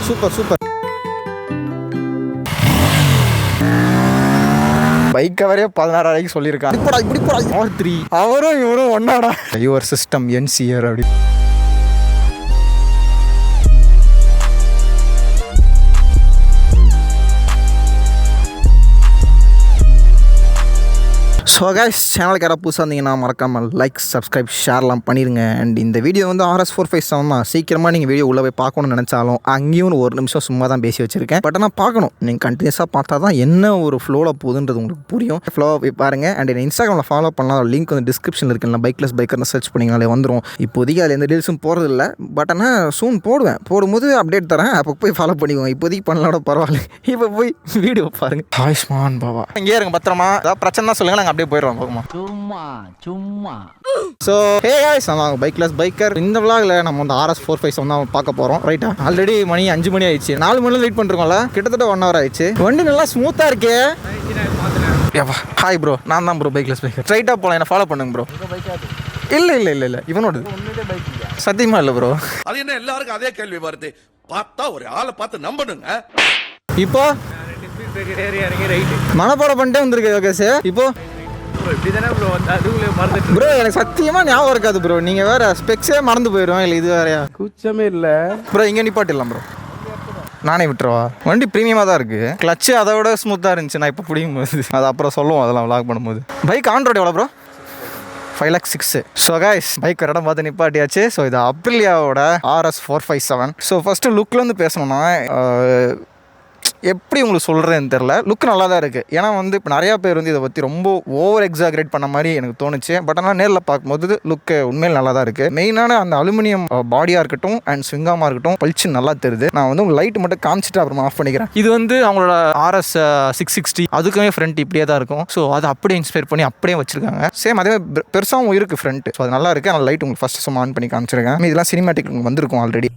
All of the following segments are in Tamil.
Super super. பைக் கவரே 16,000 சொல்லியிருக்கான். இப்படி போடா R3 அவரும் இவரும் ஒன்னாடா. யுவர் சிஸ்டம் என்சிஆர் அப்படி. ஸோ கைஸ், சேனலுக்கு யாராவது புதுசாக இருந்தீங்கன்னா மறக்காமல் லைக், சப்ஸ்கிரைப், ஷேர்லாம் பண்ணிடுங்க. அண்ட் இந்த வீடியோ வந்து RS457 தான். சீக்கிரமாக நீங்கள் வீடியோ உள்ளே போய் பார்க்கணும்னு நினச்சாலும் அங்கேயும் ஒரு நிமிஷம் சும்மா தான் பேசி வச்சுருக்கேன். பட் ஆனால் பார்க்கணும், நீங்கள் கண்டினியூஸாக பார்த்தா தான் என்ன ஒரு ஃப்ளோவில் போகுதுன்றது உங்களுக்கு புரியும். ஃப்ளோவை போய் பாருங்கள். அண்ட் என்ன இன்ஸ்டாகிராமில் ஃபாலோ பண்ணலாம். லிங்க் வந்து டிஸ்கிரிப்ஷனில் இருக்குல்ல, பைக்லெஸ் பைக்கர்னு சர்ச் பண்ணிங்கனாலே வந்துடும். இப்போதைக்கு அதில் எந்த ரீல்ஸும் போகிறதில்ல. பட் ஆனால் சூன் போடுவேன். போடும்போது அப்டேட் தரேன். அப்போ போய் ஃபாலோ பண்ணிக்கோங்க. இப்போதைக்கு பண்ணலாட பரவாயில்ல. இப்போ போய் வீடியோ பாருங்கள். ஆயுஷ்மான் பாபா. இங்கே இருங்க, பத்திரமா. ஏதாவது பிரச்சனை சொல்லுங்கள், நாங்கள் அப்படியே போயிடுறோம். போகுமா சும்மா. ஸோ ஹே காய்ஸ், நான் பைக்லெஸ் பைக்கர். இந்த விளாகில் நம்ம வந்து RS457 தான் பார்க்க போகிறோம். ரைட்டா? ஆல்ரெடி மணி 5 மணி ஆயிடுச்சு. 4 மணி வெயிட் பண்ணிருக்கோம்ல, கிட்டத்தட்ட 1 hour ஆயிடுச்சு. வண்டி நல்லா ஸ்மூத்தாக இருக்கே. ஹாய் ப்ரோ, நான் தான் ப்ரோ பைக்லெஸ் பைக்கர். ஸ்ட்ரைட்டாக போகலாம், என்ன ஃபாலோ பண்ணுங்க ப்ரோ. இல்லை இவனோட சத்தியமா இல்லை ப்ரோ. அது என்ன எல்லாருக்கும் அதே கேள்வி வருது? பார்த்தா ஒரு ஆளை பார்த்து நம்பணுங்க. இப்போ மனப்பாடம் பண்ணிட்டே வந்திருக்கு. ஓகே சார், இப்போ ப்ரோ எனக்கு சத்தியமா ஞாபகம் இருக்காது ப்ரோ. நீங்க வேற ஸ்பெக்ஸே மறந்து போயிடும். இல்லை இது வேறையா? கூச்சமே இல்லை ப்ரோ. இங்கே நிப்பாட்டிடலாம் ப்ரோ. நானே விட்டுருவா. வண்டி ப்ரீமியமாக தான் இருக்குது. கிளச்சு அதை விட ஸ்மூத்தாக இருந்துச்சு. நான் இப்போ பிடிக்கும் போது அது அப்புறம் சொல்லுவோம், அதெல்லாம் விளாக் பண்ணும்போது. பைக் ஆன் ரோடு எவ்வளோ ப்ரோ? 5,06,000. ஸோ கைஸ், பைக் இடம் பார்த்து நிப்பாட்டியாச்சு. ஸோ இது அப்ரிலியாவோட RS457. ஸோ ஃபஸ்ட்டு லுக்லேருந்து பேசணும்னா எப்படி உங்களுக்கு சொல்கிறேன்னு தெரில. லுக் நல்லா தான் இருக்குது. ஏன்னா வந்து இப்போ நிறையா பேர் வந்து இதை பற்றி ரொம்ப ஓவர் எக்ஸாக்ரேட் பண்ண மாதிரி எனக்கு தோணுச்சு. பட் ஆனால் நேரில் பார்க்கும்போது லுக்கு உண்மையில் நல்லா தான் இருக்குது. மெயினான அந்த அலுமினியம் பாடியாக இருக்கட்டும் அண்ட் ஸ்விங்காமாக இருக்கட்டும் பளிச்சு நல்லா தெரியுது. நான் வந்து உங்களுக்கு லைட் மட்டும் காமிச்சிட்டு அப்புறமா ஆஃப் பண்ணிக்கிறேன். இது வந்து அவங்களோட RS660 அதுக்குமே ஃப்ரண்ட் இப்படியே தான் இருக்கும். ஸோ அதை அப்படியே இன்ஸ்பயர் பண்ணி அப்படியே வச்சிருக்காங்க. சேம் அதே பெருசாகவும் இருக்குது ஃப்ரண்ட். ஸோ அது நல்லா இருக்குது. ஆனால் லைட் உங்களுக்கு ஃபஸ்ட்டு சும்மா ஆன் பண்ணி காமிச்சிருக்கேன். இதெல்லாம் சினிமேட்டிக் வந்திருக்கும் ஆல்ரெடி.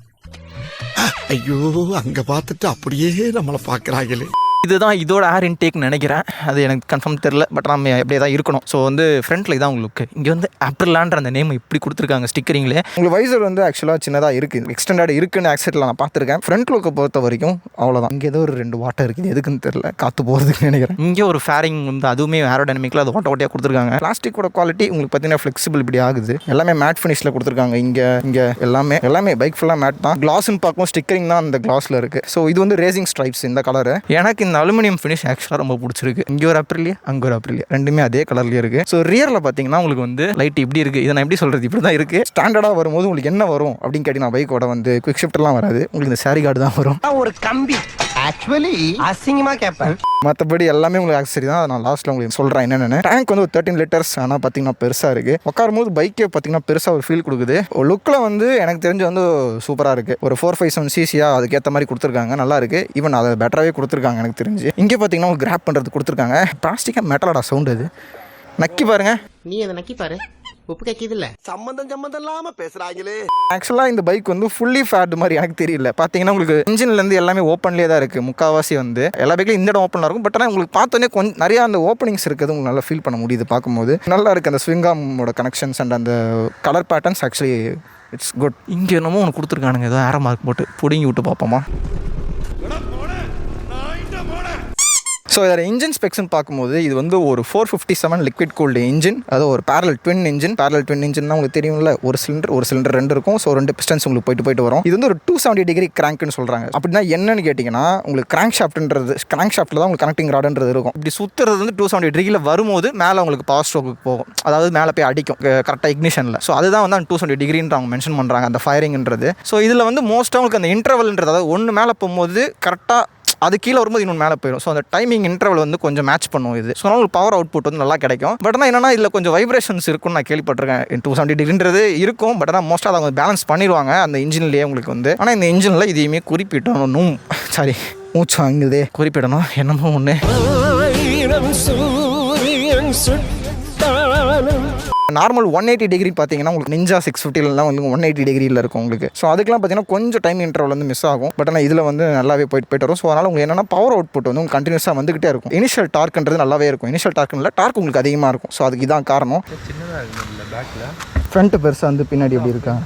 ஐயோ, அங்க பார்த்துட்டு அப்படியே நம்மளை பார்க்குறாங்களே. இதுதான் இதோட ஏர் இன்டேக்னு நினைக்கிறேன். அது எனக்கு கன்ஃபார்ம் தெரில. பட் நம்ம அப்படியே தான் இருக்கணும். ஸோ வந்து ஃப்ரண்ட்டில் இதான் உங்களுக்கு இங்கே வந்து ஆப்ரிலான்ற அந்த நேம் இப்படி கொடுத்துருக்காங்க ஸ்டிக்கரிங்லே. உங்களுக்கு வைசர் வந்து ஆக்சுவலாக சின்னதாக இருக்குது, எக்ஸ்டெண்டட் இருக்குன்னு ஆக்செட்டில் நான் பார்த்துருக்கேன். ஃப்ரண்ட் லுக்கை பொறுத்த வரைக்கும் அவ்வளோதான். இங்கே ஏதோ ஒரு 2 வாட்டர் இருக்குது, எதுக்குன்னு தெரில, காற்று போகிறதுக்கு நினைக்கிறேன். இங்கே ஒரு ஃபேரிங் வந்து அதுவுமே ஏரோடைனமிக்கில் அது ஓட்டையாக கொடுத்துருக்காங்க. பிளாஸ்டிக்கோட குவாலிட்டி உங்களுக்கு பார்த்தீங்கன்னா ஃப்ளெக்சிபிள் இப்படி ஆகுது. எல்லாமே மேட் ஃபினிஷில் கொடுத்துருக்காங்க. இங்கே எல்லாமே பைக் ஃபுல்லாக மேட் தான். கிளாஸ்ன்னு பார்க்கும் ஸ்டிக்கரிங் தான் அந்த கிளாஸில் இருக்குது. ஸோ இது வந்து ரேசிங் ஸ்ட்ரைப்ஸ் இந்த கலரு. எனக்கு இந்த அலுமினியம் ஃபினிஷ் ஆக்சுவலாக ரொம்ப பிடிச்சிருக்கு. இங்கே ஒரு அப்ரிலியா, அங்கே ஒரு அப்ரிலியா, ரெண்டுமே அதே கலர்லேயே இருக்குது. ஸோ ரியரில் பார்த்தீங்கன்னா உங்களுக்கு வந்து லைட் இப்படி இருக்குது. இதை நான் எப்படி சொல்கிறது, இப்படி தான் இருக்குது. ஸ்டாண்டர்டாக வரும்போது உங்களுக்கு என்ன வரும் அப்படின்னு கேட்டிங்கன்னா பைக்கோட வந்து குவிக் ஷிஃப்ட்லாம் வராது. உங்களுக்கு இந்த சாரி கார்டு தான் வரும். ஒரு கம்பி ஆக்சுவலி அசிங்கமாக கேட்பேன். மற்றபடி எல்லாமே உங்களுக்கு ஆக்சரி தான். நான் லாஸ்ட்டில் உங்களுக்கு சொல்கிறேன் என்னென்னு. டேங்க் வந்து ஒரு 13 லிட்டர்ஸ். ஆனால் பார்த்தீங்கன்னா பெருசாக இருக்குது. உட்காரும் போது பைக்கே பார்த்தீங்கன்னா பெருசாக ஒரு ஃபீல் கொடுக்குது. லுக்கில் வந்து எனக்கு தெரிஞ்சு வந்து சூப்பராக இருக்குது. ஒரு 457cc அதுக்கேற்ற மாதிரி கொடுத்துருக்காங்க. நல்லா இருக்குது. ஈவன் அதை பெட்டராகவே கொடுத்துருக்காங்க எனக்கு தெரிஞ்சு. இங்கே பார்த்தீங்கன்னா ஒரு கிராப் பண்ணுறது கொடுத்துருக்காங்க. பிளாஸ்டிக்காக மெட்டலோட சவுண்டு அது. நக்கி பாருங்க. நீ அதை நக்கி பாரு, உப்பு கேட்கிது இல்லை. சம்மந்தம் இல்லாம பேசுறாங்களே. ஆக்சுவலாக இந்த பைக் வந்து ஃபுல்லி ஃபேட் மாதிரி எனக்கு தெரியல. பார்த்தீங்கன்னா உங்களுக்கு இன்ஜின்லேருந்து எல்லாமே ஓப்பன்லேயே தான் இருக்குது. முக்கால்வாசி வந்து எல்லா பைக்லையும் இந்த இடம் ஓப்பனில் இருக்கும். பட் ஆனால் உங்களுக்கு பார்த்தோன்னே கொஞ்சம் நிறையா அந்த ஓப்பனிங்ஸ் இருக்குது. உங்களுக்கு நல்லா ஃபீல் பண்ண முடியுது பார்க்கும்போது. நல்லா இருக்குது அந்த ஸ்விங்காமோட கனெக்ஷன்ஸ் அண்ட் அந்த colour patterns. Actually it's good. இங்கே என்னமோ ஒன்று கொடுத்துருக்கானுங்க, ஏதோ ஏரோ மார்க் போட்டு பிடிங்கி விட்டு பார்ப்போமா. ஸோ இதில் இன்ஜின் ஸ்பெக்ஸ்ன்னு பார்க்கும்போது இது வந்து ஒரு 457 லிக்விட் கூல்டு இன்ஜின். அது ஒரு parallel twin engine. Parallel twin இன்ஜின்னா உங்களுக்கு தெரியும்ல, ஒரு சிலிண்டர் 2 இருக்கும். ஸோ 2 பிஸ்டன்ஸ் உங்களுக்கு போயிட்டு வரும். இது வந்து ஒரு 270 டிகிரி கிராங்க்னு சொல்கிறாங்க. அப்படின்னா என்னன்னு கேட்டிங்கன்னா உங்களுக்கு கிராங்க் ஷாஃப்ட்ன்றது, கிராங்க் ஷாஃப்ட்டில் தான் உங்களுக்கு கனெக்டிங் ராடுன்றது இருக்கும். இப்படி சுற்றுறது வந்து 270 டிகிரியில் வரும்போது மேலே உங்களுக்கு பவர் ஸ்ட்ரோக்கு போகும். அதாவது மேலே போய் அடிக்கும் கரெக்டாக இக்னிஷனில். ஸோ அதுதான் வந்து 270 டிகிரின்னு அவங்க மென்ஷன் பண்ணுறாங்க அந்த ஃபயரிங்ன்றது. ஸோ இதில் வந்து மோஸ்ட்டாக உங்களுக்கு அந்த இன்டர்வல்ன்றது, அதாவது ஒன்று மேலே போகும்போது கரெக்டாக அது கீழே வரும்போது இன்னொன்று மேலே போயிடும். ஸோ அந்த டைமிங் இன்டர்வல் வந்து கொஞ்சம் மேட்ச் பண்ணும் இது. ஸோ உங்களுக்கு பவர் அவுட்புட் வந்து நல்லா கிடைக்கும். பட் ஆனால் என்னன்னா இதில் கொஞ்சம் வைப்ரேஷன்ஸ் இருக்குன்னு நான் கேள்விப்பட்டிருக்கேன். 270 டிகிரின்றது இருக்கும். பட் ஆனால் மோஸ்ட்டாக அதை பேலன்ஸ் பண்ணிடுவாங்க அந்த இன்ஜின்லேயே உங்களுக்கு வந்து. ஆனால் இந்த இன்ஜினில் இதையுமே குறிப்பிட்டணும். சாரி, மூச்சு வாங்குதே, குறிப்பிடணும் என்னமோ ஒன்று. நார்மல் 180 டிகிரி பார்த்தீங்கன்னா உங்களுக்கு நிஞ்சா 650லாம் வந்து 180 டிகிரியில் இருக்கும் உங்களுக்கு. ஸோ அதுக்கெலாம் பார்த்தீங்கன்னா கொஞ்சம் டைம் இன்டர்வல் வந்து மிஸ் ஆகும். பட் ஆனால் இதில் வந்து நல்லாவே போயிட்டு வரும். ஸோ அதனால் உங்களுக்கு என்னென்னா பவர் அவுட்புட் வந்து உங்களுக்கு கண்டினியூஸாக வந்துகிட்டே இருக்கும். இனிஷியல் டார்க்ன்றது நல்லாவே இருக்கும். இனிஷியல் டார்க்னில் டார்க் உங்களுக்கு அதிகமாக இருக்கும். ஸோ அதுக்கு இதான் காரணம். சின்னதாக இருக்குது பேக்கில், ஃப்ரண்ட்டு பெருசாக வந்து பின்னாடி எப்படி இருக்கா.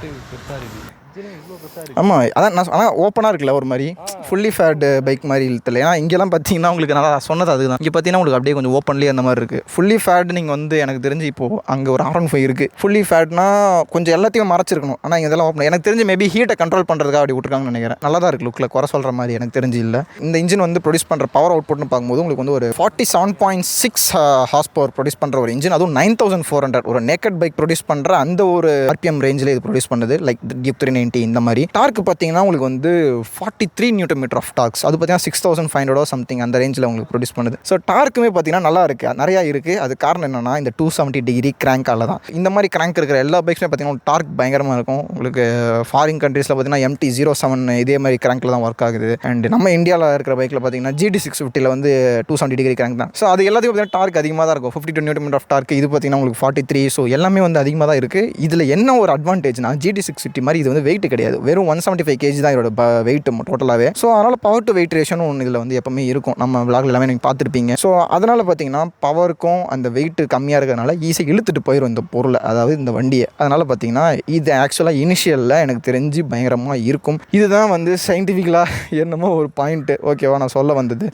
ஆமாம், அதான் நான் ஆனால் ஓப்பனாக இருக்குல்ல ஒரு மாதிரி. ஃபுல்லி ஃபேட் பைக் மாதிரி இல்லை. ஏன்னா இங்கெல்லாம் பார்த்தீங்கன்னா உங்களுக்கு நல்லா சொன்னது அதுதான். இங்கே பார்த்தீங்கன்னா உங்களுக்கு அப்படியே கொஞ்சம் ஓப்பன்லேயே அந்த மாதிரி இருக்குது. ஃபுல்லி ஃபேட் நீங்கள் வந்து எனக்கு தெரிஞ்சு இப்போது அங்கே ஒரு R15 இருக்குது. ஃபுல்லி ஃபேட்னா கொஞ்சம் எல்லாத்தையும் மறைச்சிருக்கணும். ஆனால் இதெல்லாம் ஓப்பன் எனக்கு தெரிஞ்சு மேபி ஹீட்டை கண்ட்ரோல் பண்ணுறதுக்காக அப்படி விட்டுருக்காங்கன்னு நினைக்கிறேன். நல்லா தான் இருக்குது லுக்கில், குறை சொல்கிற மாதிரி எனக்கு தெரிஞ்சு இல்லை. இந்த இன்ஜின் வந்து ப்ரொடியூஸ் பண்ணுற பவர் அவுட்புட்னு பார்க்கும்போது உங்களுக்கு வந்து ஒரு 47.6 ஹார்ஸ் பவர் ப்ரொடியூஸ் பண்ணுற ஒரு இன்ஜின், அதுவும் 9400 ஒரு நேக்கட் பைக் ப்ரொடியூஸ் பண்ணுற அந்த ஒரு RPM ரேஞ்சில் இது ப்ரொடியூஸ் பண்ணுது. லைக் டியூப் 390 இந்த மாதிரி. டார்க் பார்த்தீங்கன்னா உங்களுக்கு வந்து 43 Nm ஆஃப் டார்க்ஸ், அது பார்த்தீங்கன்னா 6500 சம்திங் அந்த ரேஞ்சில் உங்களுக்கு ப்ரொடியூஸ் பண்ணுது. ஸோ டார்க்குமே பார்த்தீங்கன்னா நல்லா இருக்குது, நிறையா இருக்குது. அது காரணம் என்னன்னா இந்த 270 டிகிரி கிராங்கால தான். இந்த மாதிரி கிராங்க் இருக்கிற எல்லா பைக்ஸுமே பார்த்தீங்கன்னா டார்க் பயங்கரமாக இருக்கும். உங்களுக்கு ஃபாரின் கண்ட்ரீஸில் பார்த்தீங்கன்னா MT-07 இதே மாதிரி கிராங்கில் தான் ஒர்க் ஆகுது. அண்ட் நம்ம இந்தியாவில் இருக்கிற பைக்கில் பார்த்தீங்கன்னா GT650 வந்து 270 டிகிரி கிராங்க் தான். ஸோ அது எல்லாத்தையும் பார்த்தீங்கன்னா டார்க் அதிகமாக தான் இருக்கும். 52 Nm ஆஃப் டார்க். இது பார்த்தீங்கன்னா உங்களுக்கு 43. ஸோ எல்லாமே வந்து அதிகமாக தான் இருக்குது. இதில் என்ன ஒரு அட்வான்டேஜ்னா GT650 மாதிரி இது வந்து வெயிட் கிடையாது, வெறும் 175 kg தான் இதோட வெயிட் டோட்டலாகவே. ஸோ அதனால் பவர் டு வெயிட் ரேஷனும் ஒன்று இதில் வந்து எப்பவுமே இருக்கும். நம்ம விளாக்ல எல்லாமே நீங்கள் பார்த்துருப்பீங்க. ஸோ அதனால் பார்த்தீங்கன்னா பவருக்கும் அந்த வெயிட் கம்மியாக இருக்கிறதுனால ஈஸியாக இழுத்துட்டு போயிடும் இந்த பொருளை, அதாவது இந்த வண்டியை. அதனால் பார்த்தீங்கன்னா இது ஆக்சுவலாக இனிஷியலில் எனக்கு தெரிஞ்சு பயங்கரமாக இருக்கும். இதுதான் வந்து சயின்டிஃபிக்கலாக என்னமோ ஒரு பாயிண்ட்டு. ஓகேவா நான் சொல்ல வந்தது.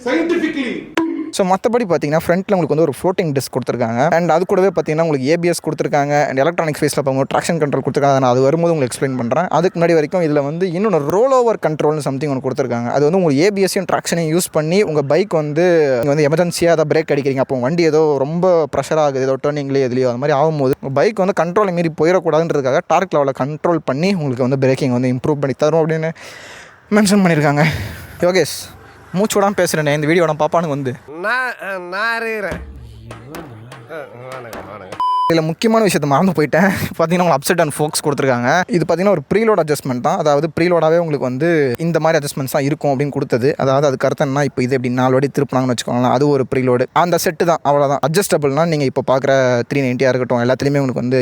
ஸோ மற்றபடி பார்த்தீங்கன்னா ஃப்ரண்ட்டில் உங்களுக்கு வந்து ஒரு ஃப்ளோட்டிங் டிஸ்க் கொடுத்துருக்காங்க. அண்ட் அது கூடவே பார்த்தீங்கன்னா உங்களுக்கு ABS கொடுத்துருக்காங்க. அண்ட் எலக்ட்ரானிக் ஃபேஸில் பார்க்கும்போது ட்ராக்ஷன் கண்ட்ரோல் கொடுத்துருக்காங்க. நான் அது வரும்போது உங்களுக்கு எக்ஸ்பிளைன் பண்ணுறேன். அதுக்கு முன்னாடி வரைக்கும் இதில் வந்து இன்னொன்று ரோல் ஓவர் கண்ட்ரோல்னு சம்திங் ஒன்று கொடுத்துருக்காங்க. அது வந்து உங்களுக்கு ABS-ஐயும் ட்ராக்ஷனையும் யூஸ் பண்ணி உங்கள் பைக் வந்து நீங்கள் வந்து எமர்ஜென்சியாக அதை பிரேக் அடிக்கிறீங்க, அப்போ வண்டி ஏதோ ரொம்ப ப்ரெஷர் ஆகுது, ஏதோ டர்னிங்லேயே எதுலையோ அது மாதிரி ஆகும்போது உங்கள் பைக் வந்து கண்ட்ரோலை மீறி போயிடக்கூடாதுன்றதுக்காக டார்க் லெவலில் கண்ட்ரோல் பண்ணி உங்களுக்கு வந்து பிரேக்கிங் வந்து இம்ப்ரூவ் பண்ணி தரும் அப்படின்னு மென்ஷன் பண்ணியிருக்காங்க. யோகேஷ் மூச்சு விடாமல் பேசுகிறேன். இந்த வீடியோட பாப்பானுக்கு வந்து இதில் முக்கியமான விஷயத்தை மறந்து போயிட்டேன். பார்த்தீங்கன்னா உங்களுக்கு அப்செட் அண்ட் ஃபோக்ஸ் கொடுத்துருக்காங்க. இது பார்த்தீங்கன்னா ஒரு ப்ரீலோட் அட்ஜஸ்ட்மெண்ட் தான். அதாவது ப்ரீலோடாகவே உங்களுக்கு வந்து இந்த மாதிரி அட்ஜஸ்ட்மெண்ட்ஸ் தான் இருக்கும் அப்படின்னு கொடுத்தது. அதாவது அதுக்கு அர்த்தம் என்ன, இப்போ இது எப்படி 4 வாட்டி திருப்பினாங்கன்னு வச்சுக்கோங்களேன், அது ஒரு ப்ரீலோடு. அந்த செட்டு தான், அவ்வளோதான். அட்ஜஸ்டபிள்னா நீங்கள் இப்போ பார்க்குற 390 இருக்கட்டும், எல்லாத்துலேயுமே உங்களுக்கு வந்து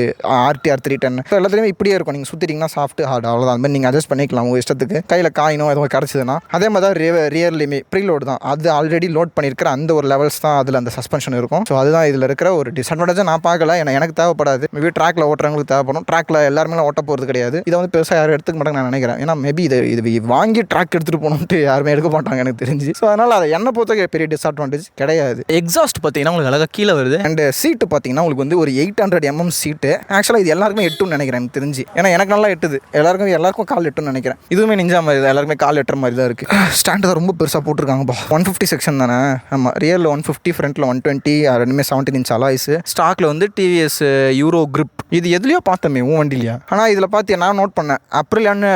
RTR 310 எல்லாத்துலேயுமே இப்படியே இருக்கும். நீங்கள் சுற்றிட்டிங்கன்னா சாஃப்ட் ஹார்ட் அவ்வளோதான். அது மாதிரி நீங்கள் அட்ஜஸ்ட் பண்ணிக்கலாம் உங்கள் இஷ்டத்துக்கு. கையில் காயினோ எதுவும் கிடச்சிதுன்னா அதே மாதிரி தான் ரியர்லையுமே ப்ரீலோடு தான். அது ஆல்ரெடி லோட் பண்ணியிருக்கிற அந்த ஒரு லெவல்ஸ் தான் அதில் அந்த சஸ்பென்ஷன் இருக்கும். ஸோ அதுதான் இதில் இருக்கிற ஒரு டிஸ்அட்வான்டேஜ். நான் பார்க்கல, எனக்கு தேவைப்படாது. மேபி ட்ராக்ல ஓட்டுறவங்களுக்கு தேவைப்படும். ட்ராக்ல எல்லாருமே ஓட்ட போகிறது கிடையாது. இதை வந்து பெருசாக யாரும் எடுத்துக்க மாட்டாங்க நான் நினைக்கிறேன். ஏன்னா மேபி இது வாங்கி ட்ராக் எடுத்துகிட்டு போகணுன்ட்டு யாருமே எடுக்க மாட்டாங்க எனக்கு தெரிஞ்சு. ஸோ அதனால் அதை என்ன பொறுத்த பெரிய டிஸ்அட்வான்டேஜ் கிடையாது. எக்ஸாஸ்ட் பார்த்தீங்கன்னா உங்களுக்கு அழகாக கீழே வருது. அண்ட் சீட்டு பார்த்தீங்கன்னா உங்களுக்கு வந்து ஒரு 800 mm சீட்டு. ஆக்சுவலாக இது எல்லாருக்குமே எட்டுன்னு நினைக்கிறேன் எனக்கு தெரிஞ்சு. ஏன்னா எனக்கு நல்லா எட்டுது, எல்லாருக்கும் கால் எட்டுன்னு நினைக்கிறேன். இதுவுமே நிஞ்சா மாதிரி தான், எல்லாருமே கால் எட்டுற மாதிரி தான் இருக்குது. ஸ்டாண்டு தான் ரொம்ப பெருசாக போட்டிருக்காங்கப்பா. 150 செக்ஷன் தானே. ஆமாம், ரியரில் 150, ஃப்ரண்ட்டில் 120, ரெண்டுமே 17 inch அலாய்ஸ். ஸ்டாக்கில் வந்து TVS யூரோ கிரிப். இது எதுலையோ பார்த்தோமே உன் வண்டிலையா. ஆனால் இதில் பார்த்து நான் நோட் பண்ணேன், அப்ரிலியான்னு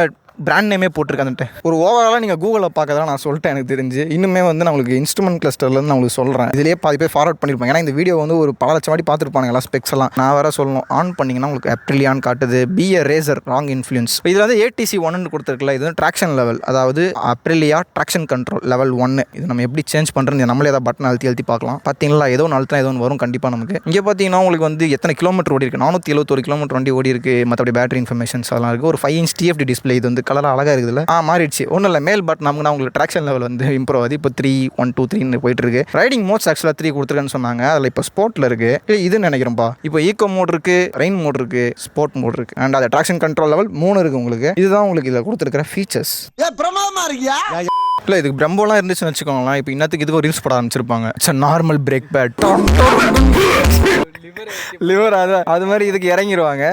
பிராண்ட் நேமே போட்டிருக்காந்துட்டு. ஒரு ஓவராலாக நீங்கள் கூகுளில் பார்க்கறதா நான் சொல்லிட்டேன் எனக்கு தெரிஞ்சு. இன்னுமே வந்து நான் உங்களுக்கு இன்ஸ்ட்ருமெண்ட் கிளஸ்டர்லேருந்து நான் உங்களுக்கு சொல்கிறேன். இதிலேயே பாதி பேர் ஃபார்வர்ட் பண்ணியிருப்பாங்க. ஏன்னா இந்த வீடியோ வந்து ஒரு பல லட்சம் வாட்டி பார்த்துருப்பாங்க எல்லாம் ஸ்பெக்ஸ் எல்லாம். நான் வேறு சொல்லணும், ஆன் பண்ணிங்கன்னா உங்களுக்கு அப்ரிலியான் காட்டுது. பி எ ரேசர் ராங் இன்ஃப்ளூயன்ஸ். இதில் வந்து ATC 1 கொடுத்துருக்குல்ல, இது வந்து ட்ராக்ஷன் லெவல், அதாவது அப்ரிலியா ட்ராக்ஷன் கண்ட்ரோல் லெவல் 1. இது நம்ம எப்படி சேஞ்ச் பண்ணுறது, நம்மளே ஏதாவது பட்டன் அழுத்தி பார்க்கலாம். பார்த்தீங்களா, ஏதோ ஒன்று அழுத்தினா ஏதோ ஒன்று வரும் கண்டிப்பாக நமக்கு. இங்கே பார்த்தீங்கன்னா உங்களுக்கு வந்து எத்தனை கிலோமீட்டர் ஓடி இருக்குது, 471 கிலோமீட்டர் வண்டி ஓடி இருக்குது. மற்றபடி பேட்டரி இன்ஃபர்மேஷன்ஸ் எல்லாம் இருக்குது. ஒரு 5 inch TFT டிஸ்பிளே. இது வந்து கலராக அழகாக இருக்குதுல்ல. மாறிடுச்சு. ஒன்றும் இல்லை, மேல் பட் நமக்கு உங்களுக்கு ட்ராக்ஷன் லெவல் வந்து இம்ப்ரூவ் ஆகுது. இப்போ 3, 1, 2, 3 போயிட்டு இருக்கு. ரைடிங் மோட்ஸ் ஆக்சுவலாக 3 கொடுத்துருக்கேன்னு சொன்னாங்க. அதில் இப்போ ஸ்போர்ட்டில் இருக்குது. இதுன்னு நினைக்கிறேன்ப்பா. இப்போ ஈகோ மோட் இருக்குது, ரெயின் மோட் இருக்குது, ஸ்போர்ட் மோட் இருக்குது. அண்ட் அது ட்ராக்ஷன் கண்ட்ரோல் லெவல் 3 இருக்குது உங்களுக்கு. இதுதான் உங்களுக்கு இதில் கொடுத்துருக்கிற ஃபீச்சர்ஸ். இல்லை இதுக்கு பிரம்போலாம் இருந்துச்சுன்னு வச்சுக்கோங்களேன், இப்போ இன்னத்துக்கு இதுக்கு ரீல்ஸ் போட ஆரம்பிச்சிருப்பாங்க. It's normal brake pad lever அது மாதிரி இதுக்கு இறங்கிடுவாங்க.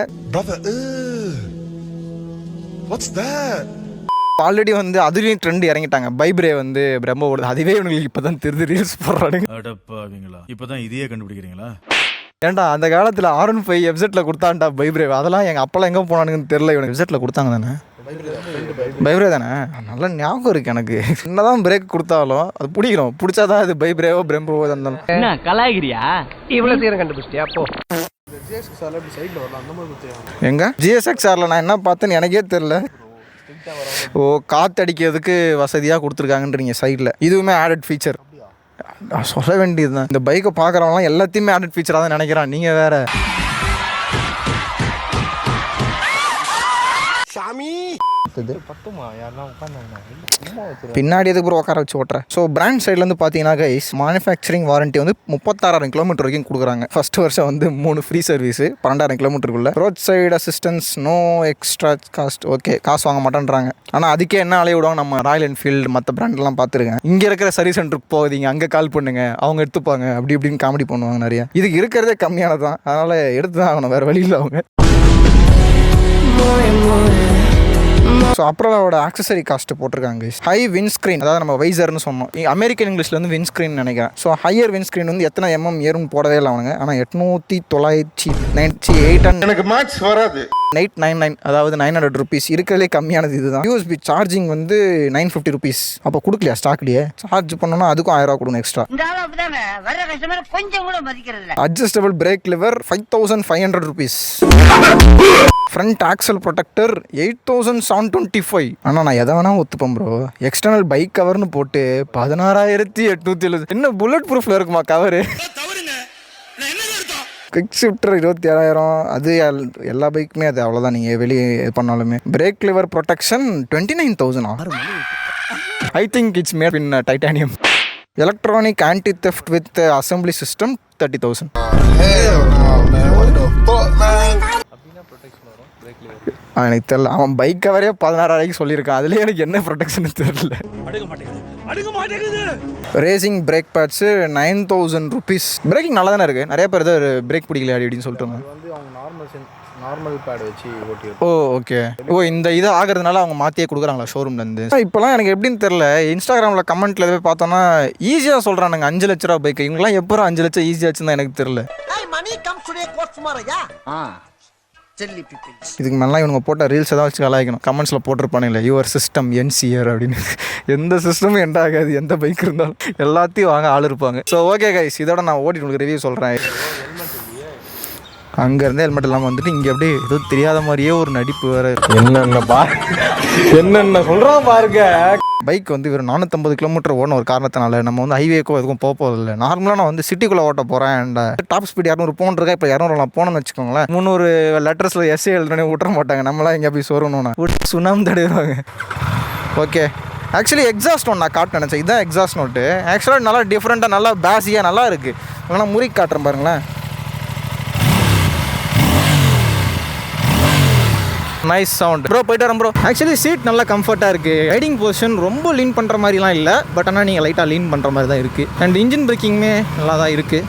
ஆல்ரெடி வந்து அதுலேயும் ட்ரெண்ட் இறங்கிட்டாங்க. பைப்ரே வந்து பிரம்ம ஓடுது. அதுவே இவங்களுக்கு இப்போ தான் தெரிஞ்சு ரீல்ஸ் போடுறாங்க. இப்போ தான் இதையே கண்டுபிடிக்கிறீங்களா? ஏன்டா அந்த காலத்தில் R15 வெப்சைட்டில் கொடுத்தான்டா பைப்ரே. அதெல்லாம் எங்கள் அப்பெல்லாம் எங்கே போனானுங்கன்னு தெரியல. இவனுக்கு வெப்சைட்டில் கொடுத்தாங்க தானே, பைப்ரே தானே. நல்லா ஞாபகம் இருக்குது எனக்கு. என்னதான் பிரேக் கொடுத்தாலும் அது பிடிக்கிறோம். பிடிச்சாதான் அது பைப்ரேவோ பிரம்போவோ இருந்தாலும். என்ன கலாய்கிறியா? இவ்வளோ தீரம் கண்டுபிடிச்சியா? அப்போ எங்க GSXRல நான் என்ன பார்த்தேன்னு எனக்கே தெரியல. ஓ, காத்தடிக்கிறதுக்கு வசதியாக கொடுத்துருக்காங்கன்றீங்க சைடில். இதுவுமே ஆடட் ஃபீச்சர். சொல்ல வேண்டியது தான். இந்த பைக்கை பார்க்குறவங்களாம் எல்லாத்தையுமே ஆடட் ஃபீச்சராக தான் நினைக்கிறான். நீங்கள் வேற சாமி பட்டுமா யாரெல்லாம் உட்காந்தாங்க. பின்னாடி எதுக்கு ப்ரோ உட்கார வச்சு ஓட்டுறேன். ஸோ பிராண்ட் சைட்லேருந்து பார்த்தீங்கன்னா கைஸ் மேனுஃபேக்சரிங் வாரண்ட்டி வந்து 36,000 கிலோமீட்டர் வரைக்கும் கொடுக்குறாங்க. ஃபர்ஸ்ட் வருஷம் வந்து 3 ஃப்ரீ சர்வீஸ் 12,000 கிலோமீட்டருக்குள்ள. Road side assistance no extra cost. Okay, காசு வாங்க மாட்டேன்றாங்க. ஆனால் அதுக்கே என்ன அலைய விடுவாங்க. நம்ம ராயல் என்ஃபீல்டு மற்ற பிராண்ட்லாம் பார்த்துருக்கேன். இங்கே இருக்கிற சர்வீஸ் சென்டருக்கு போகாதீங்க, அங்கே கால் பண்ணுங்க, அவங்க எடுத்துப்பாங்க, அப்படி இப்படின்னு காமெடி பண்ணுவாங்க நிறைய. இதுக்கு இருக்கிறதே கம்மியானது தான், அதனால் எடுத்து தான் ஆகணும், வேறு வழியில் அவங்க. ஸோ அப்ரலாவோட ஆக்சசரி காஸ்ட்டு போட்டிருக்காங்க. ஹை விண்ட்ஸ்க்ரீன், அதாவது நம்ம வைசர்னு சொன்னோம், அமெரிக்கன் இங்கிலீஷில் வந்து விண்ட்ஸ்க்ரீன் நினைக்கிறேன். ஸோ ஹையர் விண்ட்ஸ்க்ரீன் வந்து எத்தனை ஏறும் போடவே இல்லை அவனுங்க. ஆனால் 899 எனக்கு மேட்ச் வராது. 899, அதாவது 900 ருபீஸ். இருக்கிறதுலே கம்மியானது இதுதான். யூஎஸ்பி சார்ஜிங் வந்து 950 ருபீஸ். அப்போ கொடுக்கலையா ஸ்டாக்லேயே? சார்ஜ் பண்ணோன்னா அதுக்கும் 1000 ரூபா கொடுங்க extra. Adjustable break liver 5500 rupees. Front axle protector 8725. ஆனால் நான் எதை வேணால் ஒத்துப்பேன் ப்ரோ. எக்ஸ்டர்னல் பைக் கவர்னு போட்டு 16,870. என்ன புல்லட் ப்ரூஃபில் இருக்குமா கவரு? Quick shifter 27,000. அது எல்லா பைக்குமே அது அவ்வளோதான், நீங்கள் வெளியே இது பண்ணாலுமே. Break liver protection 29,000. I think it's made in titanium. Electronic anti theft with assembly system 30,000. எனக்கு தெரியல, அவன் பைக் கவரே 16,000 சொல்லியிருக்கான். அதுலேயே எனக்கு என்ன ப்ரொடெக்ஷன் தெரியல. Racing brake pads 9,000 rupees. Braking நல்லா தானே இருக்குது. நிறைய பேர் ஏதோ பிரேக் பிடிக்கல அப்படின்னு சொல்லிட்டு வந்து அவங்க நார்மல் பேட் வச்சு ஓட்டி. ஓ ஓகே. ஓ இந்த இது ஆகிறதுனால அவங்க மாற்றியே கொடுக்குறாங்களா ஷோரூம்லேருந்து? இப்போலாம் எனக்கு எப்படின்னு தெரில. இன்ஸ்டாகிராமில் கமெண்ட்டில் எதாவது பார்த்தோன்னா ஈஸியாக சொல்கிறானுங்க 5 லட்ச ரூபா பைக். இவங்களாம் எப்போ 5 லட்சம் ஈஸியாச்சுன்னு தான் எனக்கு தெரில. இதுக்கு மேலாம் இவங்க போட்ட ரீல்ஸ் தான் வச்சு கலாய்க்கணும். கமெண்ட்ஸில் போட்டிருப்பானுங்களே யுவர் சிஸ்டம் என்சிஆர் அப்படின்னு. எந்த சிஸ்டமும் எண்ட் ஆகாது, எந்த பைக் இருந்தாலும் எல்லாத்தையும் வாங்க ஆள் இருப்பாங்க. ஸோ ஓகே கைஸ், இதோட நான் ஓட்டிட்டு உங்களுக்கு ரிவ்யூ சொல்கிறேன். அங்கேருந்து ஹெல்மெட் இல்லாமல் வந்துட்டு இங்கே அப்படியே ஏதோ தெரியாத மாதிரியே ஒரு நடிப்பு வேறு. என்னென்ன சொல்கிறான் பாருங்க. பைக் வந்து ஒரு 450 கிலோமீட்டர் ஓடணும் ஒரு காரணத்தினால. நம்ம வந்து ஹைவேக்கோ எதுக்கும் போகிறதில்ல. நார்மலாக நான் வந்து சிட்டிக்குள்ளே ஓட்ட போகிறேன். And top speed 200 போன்ருக்கா. இப்போ 200 நான் போனோன்னு வச்சுக்கோங்களேன், 300 லெட்டர்ஸில் எஸ்ஏ எழுதுனே விட்டுற மாட்டாங்க. நம்மளாம் எங்கே போய் சொரணும்னா சுண்ணாம்பு தடைவாங்க. ஓகே, ஆக்சுவலி எக்ஸாஸ்ட் நோட் நான் காட்ட நினச்சேன். இதுதான் எக்ஸாஸ்ட் நோட்டு. ஆக்சுவலாக நல்லா டிஃப்ரெண்ட்டாக நல்லா பேஸியாக நல்லா இருக்குது. ஆனால் முறிக்கு காட்டுறேன் பாருங்களேன். Nice sound bro. போயிட்டு வரேன் ப்ரோ. ஆக்சுவலி சீட் நல்லா கம்ஃபர்ட்டாக இருக்குது. ரைடிங் பொசிஷன் ரொம்ப லீன் பண்ணுற மாதிரிலாம் இல்லை, பட் ஆனால் நீங்கள் லைட்டாக லீன் பண்ணுற மாதிரி தான் இருக்குது. அண்ட் இன்ஜின் பிரேக்கிங்குமே நல்லா தான் இருக்குது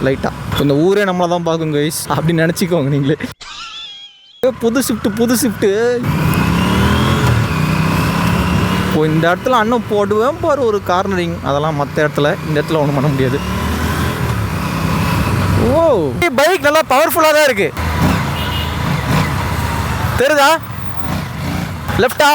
லைட்டாக. இந்த ஊரே நம்மளை தான் பார்க்கும் கைஸ் அப்படின்னு நினச்சிக்கோங்க நீங்களே. புது ஷிஃப்ட்டு. இப்போ இந்த இடத்துல அண்ணன் போடுவேன் பாரு ஒரு கார்னரிங், அதெல்லாம் மற்ற இடத்துல. இந்த இடத்துல ஒன்றும் பண்ண முடியாது. ஓ பைக் நல்லா பவர்ஃபுல்லாக தான் இருக்குது. தெரியுதா? லெஃப்டா?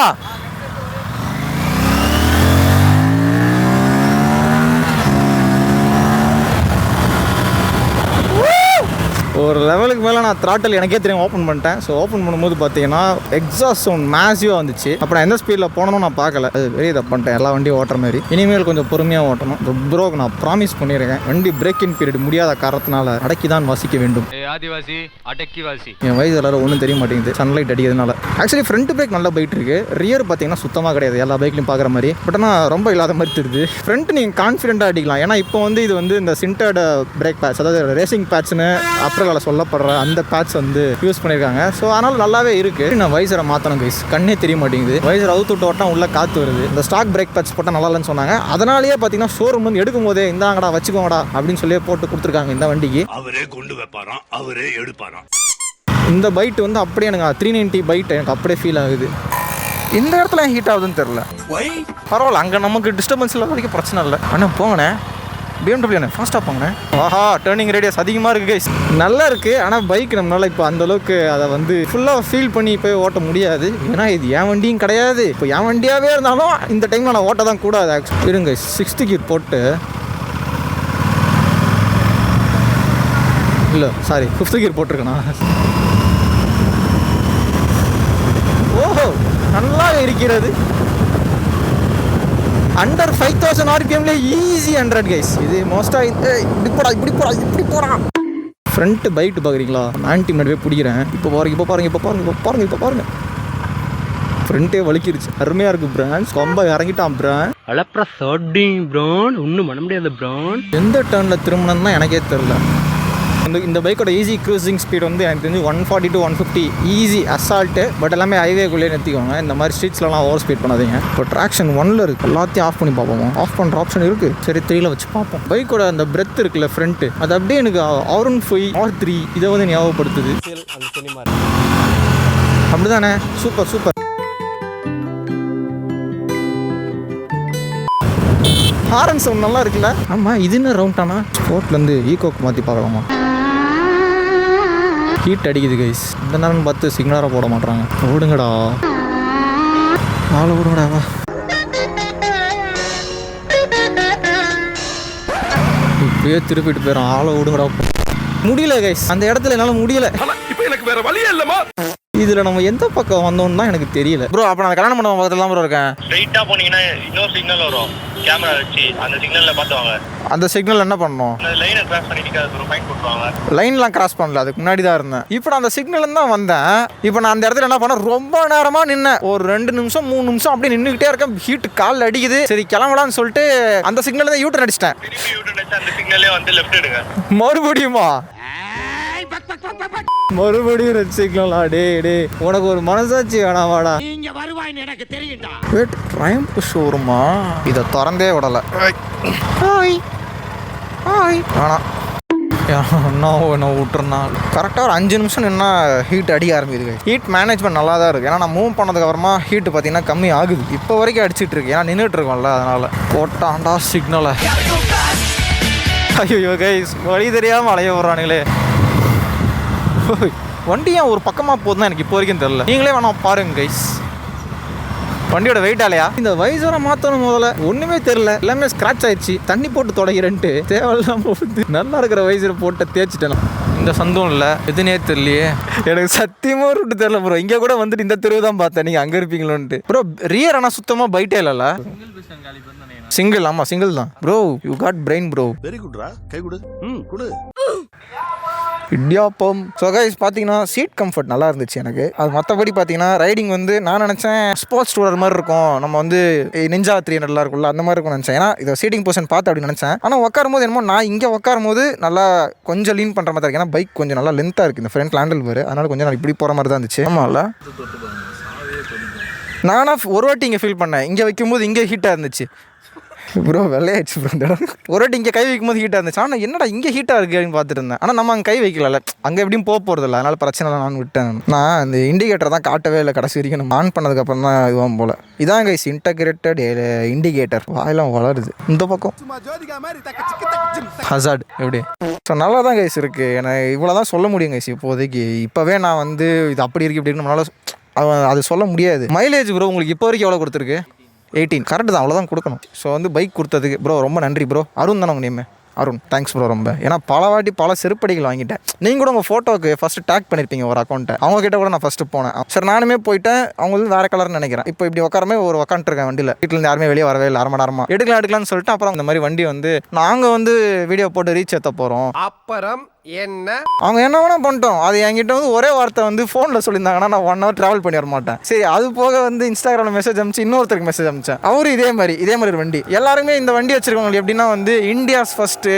ஒரு லெவலுக்கு மேலே நான் த்ராட்டல் எனக்கே தெரியும் ஓப்பன் பண்ணிட்டேன். ஸோ ஓப்பன் பண்ணும்போது பார்த்தீங்கன்னா எக்ஸாஸ்ட் சவுண்ட் மேசிவாக வந்துச்சு. அப்புறம் நான் எந்த ஸ்பீடில் போனோன்னு நான் பார்க்கல. அது பெரிய இதை பண்ணிட்டேன் எல்லா வண்டியும் ஓட்டுற மாதிரி. இனிமேல் கொஞ்சம் பொறுமையாக ஓட்டணும். ப்ரோக்கு நான் ப்ராமிஸ் பண்ணியிருக்கேன், வண்டி பிரேக்கிங் பீரியட் முடியாத காரணத்தினால அடக்கி தான் வாசிக்க வேண்டும். ஆதிவாசி அடக்கி வாசி. என் வயசு எல்லாரும் ஒன்றும் தெரிய மாட்டேங்குது சன்லைட் அடிக்கிறதுனால. ஆக்சுவலி ஃப்ரண்ட் பிரேக் நல்லா போயிட்டு இருக்கு. ரியர் பார்த்தீங்கன்னா சுத்தமாக கிடையாது எல்லா பைக்லையும் பார்க்குற மாதிரி. பட் ஆனால் ரொம்ப இல்லாத மாதிரி தெரியுது. ஃப்ரண்ட் நீங்கள் கான்ஃபிடென்ட்டாக அடிக்கலாம். ஏன்னா இப்போ வந்து இது வந்து இந்த சின்டர்டு பிரேக் பேட்ச், அதாவது ரேசிங் பேட்ச்னு அப்ரலால் சொல்லப்படுற அந்த பேட்ச் வந்து யூஸ் பண்ணியிருக்காங்க. ஸோ அதனால் நல்லாவே இருக்குது. நான் வைசரை மாற்றணும் கைஸ், கண்ணே தெரிய மாட்டேங்குது. வைசர் அவுத்து விட்டு ஓட்டா உள்ள காற்று வருது. இந்த ஸ்டாக் பிரேக் பேட்ச் போட்டால் நல்லா இல்லைன்னு சொன்னாங்க. அதனாலேயே பார்த்தீங்கன்னா ஷோரூம் வந்து எடுக்கும் போதே இந்தாங்கடா வச்சுக்கோங்கடா அப்படின்னு சொல்லி போட்டு கொடுத்துருக்காங்க இந்த வண்டிக்கு. அவரே கொண்டு வைப்பாராம், அவரே எடுப்பாராம். இந்த பைட் வந்து அப்படியே எனக்கு 390 பைட் எனக்கு அப்படியே ஃபீல் ஆகுது. இந்த இடத்துல ஹீட் ஆகுதுன்னு தெரில. பரவாயில்ல, அங்கே நமக்கு டிஸ்டர்பன்ஸ் இல்லாத வரைக்கும் பிரச்சனை இல்லை. ஆனால் போங்கண்ணே BMW ஃபாஸ்ட்டாக போங்கண்ணே. ஆஹா, டேர்னிங் ரேடியஸ் அதிகமாக இருக்குது கைஸ். நல்லா இருக்குது. ஆனால் பைக் நம்மளால் இப்போ அந்தளவுக்கு அதை வந்து ஃபுல்லாக ஃபீல் பண்ணி போய் ஓட்ட முடியாது. ஏன்னா இது என் வண்டியும் கிடையாது. இப்போ என் வண்டியாகவே இருந்தாலும் இந்த டைமில் நான் ஓட்ட தான் கூடாது. ஆக்சுவலி இருங்க 6th கியர் போட்டு, இல்லை சாரி 5th கியர் போட்டிருக்கேண்ணா. ஓஹோ, நல்லா இருக்கிறது. அண்டர் 5000 RPMல ஈஸி 100 கைஸ். இது மோஸ்ட்டாக இப்படி போடா. ஃப்ரண்ட் பைட்டு பார்க்குறீங்களா? ஆன்டி முன்னாடி போய் பிடிக்கிறேன். இப்போ பாருங்க. ஃப்ரண்ட்டே வலிக்கிருச்சு. அருமையாக இருக்குது பிரான்ஸ். ரொம்ப இறங்கிட்டான் பிரான். அலப்ரா சர்டிங் ப்ரோன் ஒன்றும் பண்ண முடியாது ப்ரோன். எந்த டர்னில் திரும்பணும்னா எனக்கே தெரில. இந்த பைக்கோட ஈஸி க்ரூசிங் ஸ்பீட் வந்து எனக்கு தெரிஞ்சு 140 to 150 ஈஸி அசால்ட்டு. பட் எல்லாமே ஹைவேக்குள்ளேயே நிறுத்திக்கோங்க. இந்த மாதிரி ஸ்ட்ரீட்ஸ்லாம் ஓவர் ஸ்பீட் பண்ணாதீங்க. இப்போ ட்ராக்ஷன் 1ல் இருக்குது. எல்லாத்தையும் ஆஃப் பண்ணி பார்ப்போம். ஆஃப் பண்ணுற ஆப்ஷன் இருக்குது. சரி 3ல் வச்சு பார்ப்போம். பைக்கோட அந்த பிரெத் இருக்குல்ல ஃப்ரண்ட்டு, அது அப்படியே எனக்கு R15 R3 இதை வந்து ஞாபகப்படுத்துது. அப்படிதானே? Super super. ஹாரன் சவுண்ட் நல்லா இருக்குல்ல? ஆமாம், இது என்ன ரவுண்டானா? ஸ்போர்ட்லேருந்து ஈகோக்கு மாற்றி பார்க்கலாமா? ஹீட் அடிக்குது கைஸ். இந்த நேரம் பார்த்து சிக்னலாக போட மாட்டாங்க. ஓடுங்கடா, ஆளை ஓடுங்கடாவா. இப்படியே திருப்பிட்டு போயிடும். ஆளை ஓடுங்கடா. முடியல கைஸ், அந்த இடத்துல என்னால் முடியல. இப்ப எனக்கு வேற வழியே இல்லமா. இதில் நம்ம எந்த பக்கம் வந்தோம்னு தான் எனக்கு தெரியல ப்ரோ. அப்போ நான் கல்யாணம் பண்ண பக்கத்தில் தான் ப்ரோ இருக்கேன். ஸ்ட்ரைட்டா போனீங்கன்னா இன்னொரு சிக்னல் வரும், கேமரா வச்சு அந்த சிக்னல்ல பார்த்துவாங்க. அந்த சிக்னல் என்ன பண்ணணும்? அந்த லைனை கிராஸ் பண்ணிட்டு ஒரு ஃபைன் போட்டுருவாங்க. லைன்லாம் கிராஸ் பண்ணல, அதுக்கு முன்னாடி தான் இருந்தேன். இப்போ நான் அந்த சிக்னல் தான் வந்தேன். இப்போ நான் அந்த இடத்துல என்ன பண்ணேன், ரொம்ப நேரமாக நின்னேன். ஒரு 2 நிமிஷம் 3 நிமிஷம் அப்படியே நின்றுக்கிட்டே இருக்கேன். ஹீட் கால் அடிக்குது. சரி கிளம்பலான்னு சொல்லிட்டு அந்த சிக்னல் தான் யூட்டர் அடிச்சிட்டேன். திருப்பி யூட்டன் அடிச்சு அந்த சிக்னல்லே வந்து லெஃப்ட் எடுங்க. மறுபடியுமா? மறுபடியும் ரெட் சிக்னலா? டே உனக்கு ஒரு மனசாட்சி வேணாமாடா? நீங்க வருவாய்னு எனக்கு தெரியும்டா. வெயிட், ட்ரைம்ப் ஷோரூமா? இதை திறந்தே விடலை. Hi hi. வேணாம், என்ன விட்டுருனா. கரெக்டாக ஒரு 5 நிமிஷம் நின்னா ஹீட் அடிக்க ஆரம்பிக்குது. ஹீட் மேனேஜ்மெண்ட் நல்லா தான் இருக்குது. ஏன்னா நான் மூவ் பண்ணதுக்கப்புறமா ஹீட்டு பார்த்தீங்கன்னா கம்மி ஆகுது. இப்போ வரைக்கும் அடிச்சிட்டு இருக்கு. ஏன்னா நின்றுட்டு இருக்கோம்ல, அதனால். போட்டாண்டா சிக்னலை. ஐயோ கைஸ், வழி தெரியாமல் அலைய விட்றானுங்களே. வண்டி ஏன் ஒரு பக்கமாக போகுதுன்னா எனக்கு இப்போ வரைக்கும் தெரில. நீங்களே வேணாம் பாருங்க கைஸ். வண்டியோட வெயிட் ஆலையா? இந்த வைசரை மாற்றணும் முதல்ல. ஒன்றுமே தெரில, எல்லாமே ஸ்க்ராட்ச் ஆயிடுச்சு. தண்ணி போட்டு தொடங்கிறேன்ட்டு தேவையில்லாம் போகுது. நல்லா இருக்கிற வைசரை போட்டு தேய்ச்சிட்டேன். இந்த சந்தம் இல்லை, எதுனே தெரியலையே. எனக்கு சத்தியமாக ரூட்டு தெரில ப்ரோ. இங்கே கூட வந்துட்டு இந்த தெருவு தான் பார்த்தேன். நீங்கள் அங்கே இருப்பீங்களோன்ட்டு ப்ரோ. ரியர் ஆனால் சுத்தமாக பைட்டே இல்லைல்ல? சிங்கிள். ஆமாம் சிங்கிள் தான் bro. You got brain bro. Very குட்ரா, கை கொடு. கொடு. இடியாப்பம். ஸோ கைஸ் பார்த்தீங்கன்னா சீட் கம்ஃபர்ட் நல்லா இருந்துச்சு எனக்கு. அது மற்றபடி பார்த்தீங்கன்னா ரைடிங் வந்து நான் நினச்சேன் ஸ்போர்ட்ஸ் டூரர் மாதிரி இருக்கும். நம்ம வந்து நிஞ்சா 300 இருக்கும்ல, அந்த மாதிரி இருக்கும்னு நினச்சேன். ஏன்னா இதை சீட்டிங் பொசிஷன் பார்த்து அப்படி நினச்சேன். ஆனால் உட்காரும் போது என்னமோ நான் இங்கே உட்காரும் போது நல்லா கொஞ்சம் லீன் பண்ணுற மாதிரி இருக்கு. ஏன்னா பைக் கொஞ்சம் நல்லா லென்த்தாக இருக்குது. இந்த ஃப்ரண்ட் ஹேண்டில் வரும், அதனால கொஞ்சம் நான் இப்படி போகிற மாதிரி தான் இருந்துச்சு. ஆமாம்ல, நானா ஒரு வாட்டி இங்கே ஃபீல் பண்ணேன். இங்கே வைக்கும்போது இங்கே ஹீட்டாக இருந்துச்சு ப்ரோ. வெள்ளையாச்சு ப்ரோ. இந்த ஒரு வாட்டி இங்கே கை வைக்கும்போது ஹீட்டாக இருந்துச்சு. ஆனால் என்னடா இங்கே ஹீட்டாக இருக்குது அப்படின்னு பார்த்துட்டு இருந்தேன். ஆனால் நம்ம அங்கே கை வைக்கல, அங்கே எப்படியும் போகிறதில்ல, அதனால் பிரச்சனை இல்லை. நான் விட்டேன். நான் இந்த இண்டிகேட்டர் தான் காட்டவே இல்லை கடைசி வரைக்கும். நம்ம ஆன் பண்ணதுக்கப்புறம் தான் இதுவாகும் போல். இதான் கைஸ் இன்டகிரேட்டட் இண்டிகேட்டர். வாயெல்லாம் வளருது இந்த பக்கம். ஹசார்ட் எப்படி? ஸோ நல்லா தான் கைஸ் இருக்குது. எனக்கு இவ்வளோ தான் சொல்ல முடியும் கைஸ் இப்போதைக்கு. இப்போவே நான் வந்து இது அப்படி இருக்குது இப்படி நம்மளால் அது சொல்ல முடியாது. மைலேஜ் ப்ரோ உங்களுக்கு இப்போ வரைக்கும் எவ்வளோ கொடுத்துருக்கு? 18. கரெக்டு தான், அவ்வளோதான் கொடுக்கணும். ஸோ வந்து பைக் கொடுத்ததுக்கு ப்ரோ ரொம்ப நன்றி ப்ரோ. அருண் தானே உங்கள் நேம்? அருண், தேங்க்ஸ் ப்ரோ ரொம்ப. ஏன்னா பல வாட்டி பல செருப்படிகள் வாங்கிட்டேன். நீங்கள் கூட உங்கள் ஃபோட்டோவுக்கு ஃபஸ்ட்டு டேக் பண்ணியிருப்பீங்க ஒரு அக்கௌண்ட்டை. அவங்ககிட்ட கூட நான் ஃபஸ்ட்டு போனேன். சரி நானுமே போயிட்டேன். அவங்க வந்து வேறு கலர்னு நினைக்கிறேன். இப்போ இப்படி உட்காரமே ஒரு உட்காந்துருக்கேன் வண்டியில். வீட்டிலேருந்து யாருமே வெளியே வரவே இல்லை. 1/2 மணி நேரமாக எடுக்கலாம்னு சொல்லிட்டு அப்புறம் இந்த மாதிரி வண்டி வந்து நாங்கள் வந்து வீடியோ போட்டு ரீச் ஏற்ற போகிறோம். அப்புறம் என்ன அவங்க என்ன வேணா பண்ணிட்டோம். அது என்கிட்ட வந்து ஒரே வார்த்தை வந்து ஃபோனில் சொல்லியிருந்தாங்கன்னா நான் 1 hour ட்ராவல் பண்ணி வர மாட்டேன். சரி அது போக வந்து இன்ஸ்டாகிராமில் மெசேஜ் அனுப்பிச்சு இன்னொருத்தருக்கு மெசேஜ் அனுப்பிச்சேன். அவரும் இதே மாதிரி ஒரு வண்டி. எல்லாருமே இந்த வண்டி வச்சிருக்கவங்க எப்படின்னா வந்து இந்தியாஸ் ஃபர்ஸ்ட்டு,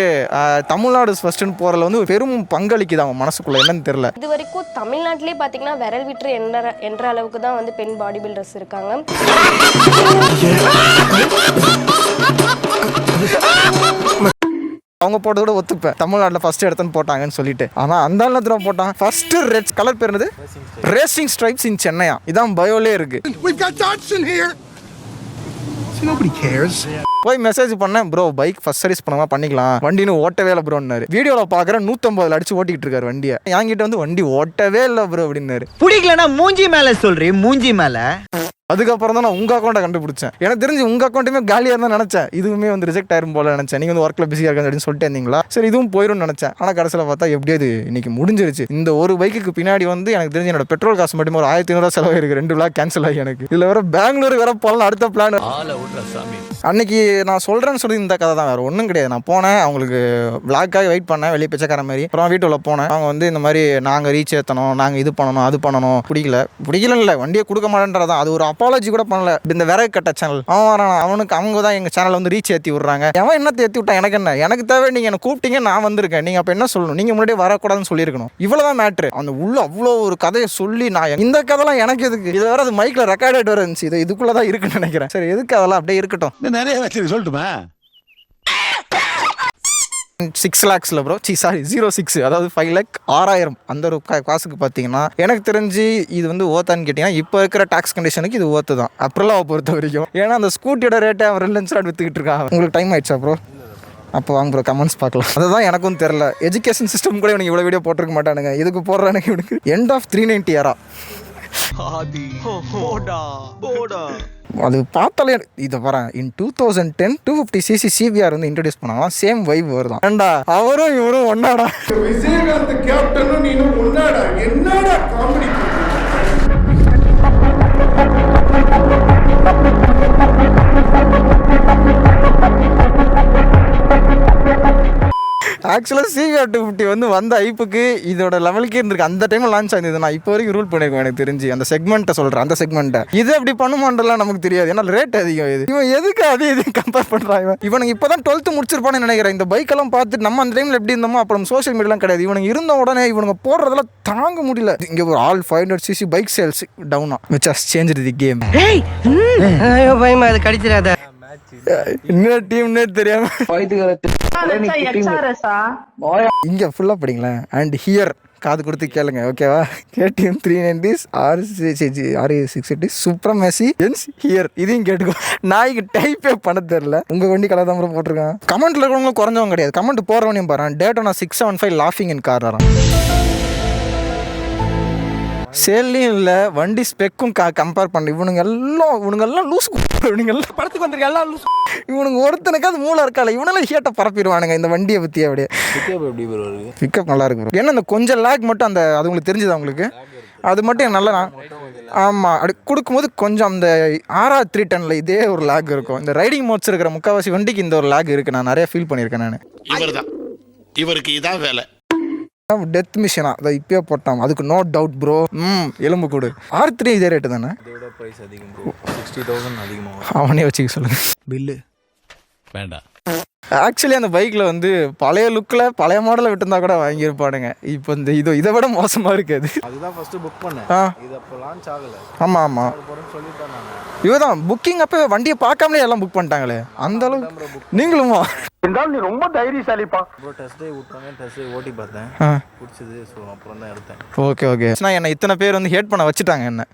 தமிழ்நாடு ஃபர்ஸ்ட்டுன்னு போகிறதுல வந்து பெரும் பங்களிக்குது அவங்க மனசுக்குள்ளே. என்னன்னு தெரியல. இது வரைக்கும் தமிழ்நாட்டிலே பார்த்தீங்கன்னா விரல் விட்டு என்ற அளவுக்கு தான் வந்து பெண் பாடி பில்டர்ஸ் இருக்காங்க. அவங்க போட்டது கூட ஒத்துப்பேன். தமிழ்நாட்டில் ஃபர்ஸ்ட் இடத்துன்னு போட்டாங்கன்னு சொல்லிட்டு. ஆனால் அந்த இடத்துல போட்டாங்க ஃபர்ஸ்ட் ரெட் கலர் பேர் என்னது? ரேசிங் ஸ்ட்ரைப்ஸ் இன் சென்னையா? இதான் பயோலே இருக்கு. போய் மெசேஜ் பண்ணேன், ப்ரோ பைக் ஃபர்ஸ்ட் சர்வீஸ் பண்ணாம பண்ணிக்கலாம், வண்டின்னு ஓட்டவே இல்லை ப்ரோன்னாரு. வீடியோவில் பார்க்குறேன் 150 அடிச்சு ஓட்டிக்கிட்டு இருக்காரு வண்டியை. என்கிட்ட வந்து வண்டி ஓட்டவே இல்லை ப்ரோ அப்படின்னாரு. பிடிக்கலன்னா மூஞ்சி மேல சொல்றேன், மூஞ்சி மேல. அதுக்கப்புறம் தான் நான் உங்கள் அக்கௌண்ட்டை கண்டுபிடிச்சேன். எனக்கு தெரிஞ்சு உங்கள் அக்கௌண்ட்டுமே காலியாக இருந்தால் நினச்சேன். இதுவுமே வந்து ரிஜெக்ட் ஆயிரும் போல நினச்சேன். நீங்கள் வந்து ஒர்க்கில் பிஸியாக இருக்காங்க அப்படின்னு சொல்லிட்டு இருந்தீங்களா? சரி இதுவும் போயிடும்னு நினச்சேன். ஆனால் கடைசியில் பார்த்தா எப்படியாவது இன்னைக்கு முடிஞ்சிருச்சு. இந்த ஒரு பைக்குக்கு பின்னாடி வந்து எனக்கு தெரிஞ்சு என்னோட பெட்ரோல் காசு மட்டுமே ஒரு 1500 செலவு இருக்குது. 2 விழா கேன்சல் ஆகி எனக்கு. இதில் வேற பெங்களூருக்கு வேற போகலாம் அடுத்த பிளான். அன்னைக்கு நான் சொல்கிறேன்னு சொல்லி இந்த கதை தான், வேறு ஒன்றும் கிடையாது. நான் போனேன், அவங்களுக்கு விளாக்காக வெயிட் பண்ணேன் வெளியே பிச்சைக்கார மாதிரி. அப்புறம் வீட்டுள்ள போனேன். அவங்க வந்து இந்த மாதிரி நாங்கள் ரீச் ஏற்றணும், நாங்கள் இது பண்ணணும் அது பண்ணணும். பிடிக்கல இல்லை வண்டியை கொடுக்க மாட்டேன்றதான். அது ஒரு அப்பாலஜி கூட பண்ணல. இந்த விறகு கட்ட சேனல் அவன் வரான், அவனுக்கு அவங்க தான் எங்கள் சேனலை வந்து ரீச் ஏற்றி விட்றாங்க. அவன் என்ன ஏற்றி விட்டான், எனக்கு என்ன, எனக்கு தேவை நீங்கள் என்னை கூப்பிட்டீங்க, நான் வந்திருக்கேன், நீங்கள் அப்போ என்ன சொல்லணும், நீங்கள் முன்னாடியே வரக்கூடாதுன்னு சொல்லியிருக்கணும். இவ்வளோதான் மேட்ரு. அந்த உள்ள அவ்வளோ ஒரு கதையை சொல்லி நான் இந்த கதைலாம் எனக்கு எதுக்கு, இது வேறு அது மைக்கில் ரெக்கார்ட் ஆகிட்டு இருந்துச்சு, இது இதுக்குள்ளே தான் இருக்குன்னு நினைக்கிறேன். சரி எதுக்கு அதெல்லாம் அப்படியே இருக்கட்டும். நிறைய வச்சிருக்கு சொல்லட்டுமா? 6 lakhs ப்ரோ, சாரி 06, அதாவது 5 lakh 6000 அந்த ஒரு காசுக்கு பார்த்தீங்கன்னா எனக்கு தெரிஞ்சு இது வந்து ஓத்தான்னு கேட்டிங்கன்னா இப்போ இருக்கிற டாக்ஸ் கண்டிஷனுக்கு இது ஓத்து தான் அப்ரலாவை பொறுத்த வரைக்கும். ஏன்னா அந்த ஸ்கூட்டியோட ரேட்டை அவன் 2 லட்சம் விற்றுக்கிட்டு இருக்கான். உங்களுக்கு டைம் ஆயிடுச்சா ப்ரோ? அப்போ வாங்க ப்ரோ, கமெண்ட்ஸ் பார்க்கலாம். அதுதான் எனக்கும் தெரில. எஜுகேஷன் சிஸ்டம் கூட இவனுக்கு இவ்வளோ வீடியோ போட்டிருக்க மாட்டானுங்க, இதுக்கு போடுறானுங்க இவனுக்கு. எண்ட் ஆஃப் 390 era அது பார்த்தாலே இதை வரேன். இன் 2010 250cc CBR வந்து இன்ட்ரடியூஸ் பண்ணாங்களாம். சேம் வைப் வருதான். ஏண்டா அவரும் இவரும் ஒன்னாடா, விஜயகாந்த் கேப்டனும் நீனும் ஒன்னாடா, என்னடா காமெடி. ஆக்சுவலாக CBR 250 வந்து வந்த ஐப்புக்கு இதோட லெவலுக்கே இருந்திருக்கு. அந்த டைமில் லான்ச் ஆயிருந்தது. நான் இப்போ வரைக்கும் ரூல் பண்ணியிருக்கேன் எனக்கு தெரிஞ்சு. அந்த செக்மெண்ட்டை சொல்கிறேன், அந்த செக்மெண்ட்டை இது அப்படி பண்ணுமான்றலாம் நமக்கு தெரியாது. ஏன்னா ரேட் அதிகம். இது இவன் எதுக்கு அதே இது கம்பேர் பண்ணுறான்? இவனுக்கு இப்போ தான் 12th முடிச்சிருப்பான்னு நினைக்கிறேன். இந்த பைக்கெல்லாம் பார்த்துட்டு நம்ம அந்த டைமில் எப்படி இருந்தோமோ அப்புறம் சோஷியல் மீடியாலாம் கிடையாது. இவனுக்கு இருந்த உடனே இவனுங்க போடுறதெல்லாம் தாங்க முடியல. இங்கே ஒரு ஆல் 500cc பைக் சேல்ஸ் டவுனா which has changed the game. பயமா அது கடிச்சிடாத. என்ன டீம்னே தெரியாம இங்க ஃபுல்லா படிங்களேன். அண்ட் ஹியர் காது கொடுத்து கேளுங்க, ஓகேவா? KTM 390s RE680 சுப்ரமேசி ends here, இதையும் கேட்டுக்கோ. நாய்க்கு டைப்பே பண்ண தெரியல. உங்க வண்டி கலர் தான் போட்டிருக்கான். கமெண்ட்ல இருக்கிறவங்களும் குறைஞ்சவங்க கிடையாது. கமெண்ட் போறவனையும் பாரு. டேட்டோனா 675 லாஃபிங் இன் கார் வரான். சேல்லையும் இல்லை, வண்டி ஸ்பெக்கும் கம்பேர் பண்ண இவனுங்க எல்லாம் லூஸ். இவனுங்கெல்லாம் படத்துக்கு வந்துருக்க எல்லாம் லூஸ். இவனுங்க ஒருத்தனுக்கு அது மூளை இருக்கால, இவனெல்லாம் ஹீட்டை பரப்பிடுவானுங்க இந்த வண்டியை பற்றி. அப்படியே பிக்கப் நல்லா இருக்கு. ஏன்னா அந்த கொஞ்சம் லேக் மட்டும் அந்த அது உங்களுக்கு தெரிஞ்சுது அவங்களுக்கு, அது மட்டும் நல்லா. ஆமாம், அப்படி கொடுக்கும்போது கொஞ்சம் அந்த RR 310 இதே ஒரு லேக் இருக்கும். இந்த ரைடிங் மோட்ஸ் இருக்கிற முக்கால்வாசி வண்டிக்கு இந்த ஒரு லேக் இருக்குது. நான் நிறைய ஃபீல் பண்ணியிருக்கேன். நான் இவருக்கு இதான் வேலை. டெத் மிஷினா அதை இப்பயே போட்டான், அதுக்கு நோ டவுட் ப்ரோ. எலும்பு கூடு. R3 இதே ரேட்டு தானே? பிரைஸ் அதிகம் ப்ரோ, 60,000 அதிகமாக. அவனே வச்சுக்க சொல்லுங்க பில்லு வேண்டாம். ஆக்சுவலி அந்த பைக்கில் வந்து பழைய லுக்கில் பழைய மாடலை விட்டுருந்தா கூட வாங்கியிருப்பானுங்க. இப்போ இந்த இதை விட மோசமாக இருக்காது. அதுதான் ஃபர்ஸ்ட் புக் பண்ணேன். இது அப்போ லான்ச் ஆகலை. ஆமாம் சொல்லிட்டாங்க. இவதான் புக்கிங் அப்போ வண்டியை பார்க்காமலே எல்லாம் புக் பண்ணிட்டாங்களே. அந்த அளவுக்கு நீங்களுமா? நீ ரொம்ப தைரியசாலிப்பா ப்ரோ. டெஸ்ட் ட்ரைவ் விட்டாங்க, டெஸ்ட் ட்ரைவ் ஓட்டி பார்த்தேன், பிடிச்சது. ஸோ அப்புறம் தான் எடுத்தேன். ஓகே. நான் என்ன இத்தனை பேர் வந்து ஹேட் பண்ண வச்சுட்டாங்க என்ன.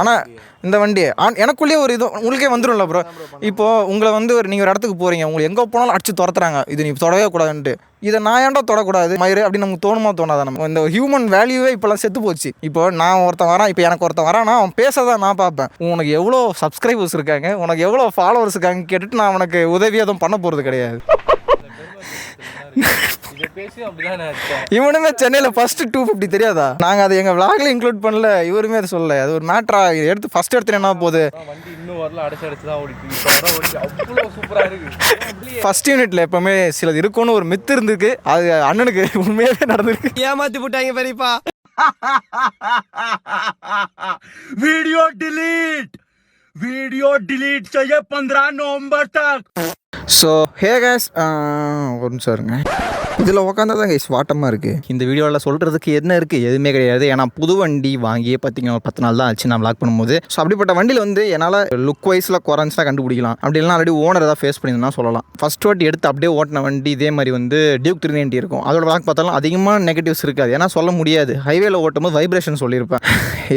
ஆனால் இந்த வண்டியை எனக்குள்ளேயே ஒரு இது உங்களுக்கே வந்துடும்ல ப்ரோ. இப்போது உங்களை வந்து நீங்கள் ஒரு இடத்துக்கு போகிறீங்க, உங்களுக்கு எங்கே போனாலும் அடிச்சு துரத்துறாங்க, இது நீ தொடவே கூடாதுன்ட்டு. இதை நான் ஏன்டா தொடக்கூடாது மயிறு அப்படின்னு நமக்கு தோணுமா தோணாதான்? நம்ம இந்த ஹியூமன் வேல்யூவே இப்போலாம் செத்து போச்சு. இப்போ நான் ஒருத்தன் வரான், இப்போ எனக்கு ஒருத்தன் வரானா அவன் பேசதான் நான் பார்ப்பேன். உனக்கு எவ்வளோ சப்ஸ்கிரைபர்ஸ் இருக்காங்க, உனக்கு எவ்வளோ ஃபாலோவர்ஸ் இருக்காங்க கேட்டுட்டு நான் உனக்கு உதவி எதுவும் பண்ண போகிறது கிடையாது. இவனுமே சென்னையில் ஃபர்ஸ்ட் 250 தெரியாதா? நாங்கள் அதை எங்கள் விளாக்ல இன்க்ளூட் பண்ணல, இவருமே அதை சொல்லலை. அது ஒரு மேட்ரா எடுத்து ஃபர்ஸ்ட் எடுத்து என்ன போகுது. வண்டி இன்னும் வரல, அடிச்சு தான் ஓடிட்டு சூப்பராக இருக்கு. ஃபர்ஸ்ட் யூனிட்ல எப்பவுமே சிலது இருக்கும்னு ஒரு மித்து இருந்திருக்கு. அது அண்ணனுக்கு உண்மையாவே நடந்திருக்கு. ஏமாத்தி போட்டாங்க பெரியப்பா. वीडियो डिलीट चाहिए 15 नवंबर तक. ஸோ ஹே கேஸ், ஒரு நிமிஷம் இருங்க. இதில் உட்காந்தா தான் கைஸ் வாட்டமாக இருக்குது. இந்த வீடியோவில் சொல்கிறதுக்கு என்ன இருக்குது, எதுவுமே கிடையாது. ஏன்னா புது வண்டி வாங்கியே பார்த்தீங்கன்னா 10 நாள் தான் ஆச்சு நான் வ்ளாக் பண்ணும்போது. ஸோ அப்படிப்பட்ட வண்டியில் வந்து என்னால் லுக் வைஸில் குறைஞ்சி கண்டுபிடிக்கலாம். அப்படி இல்லைனா ஆல்ரெடி ஓனர் ஏதாவது ஃபேஸ் பண்ணியிருந்தா சொல்லலாம். ஃபஸ்ட் வாட்டி எடுத்து அப்படியே ஓட்டின வண்டி இதே மாதிரி வந்து டியூக் 390 இருக்கும். அதோட வ்ளாக் பார்த்தாலும் அதிகமாக நெகட்டிவ்ஸ் இருக்காது. ஏன்னா சொல்ல முடியாது, ஹைவேல ஓட்டும் போது வைப்ரேஷன் சொல்லியிருப்பேன்.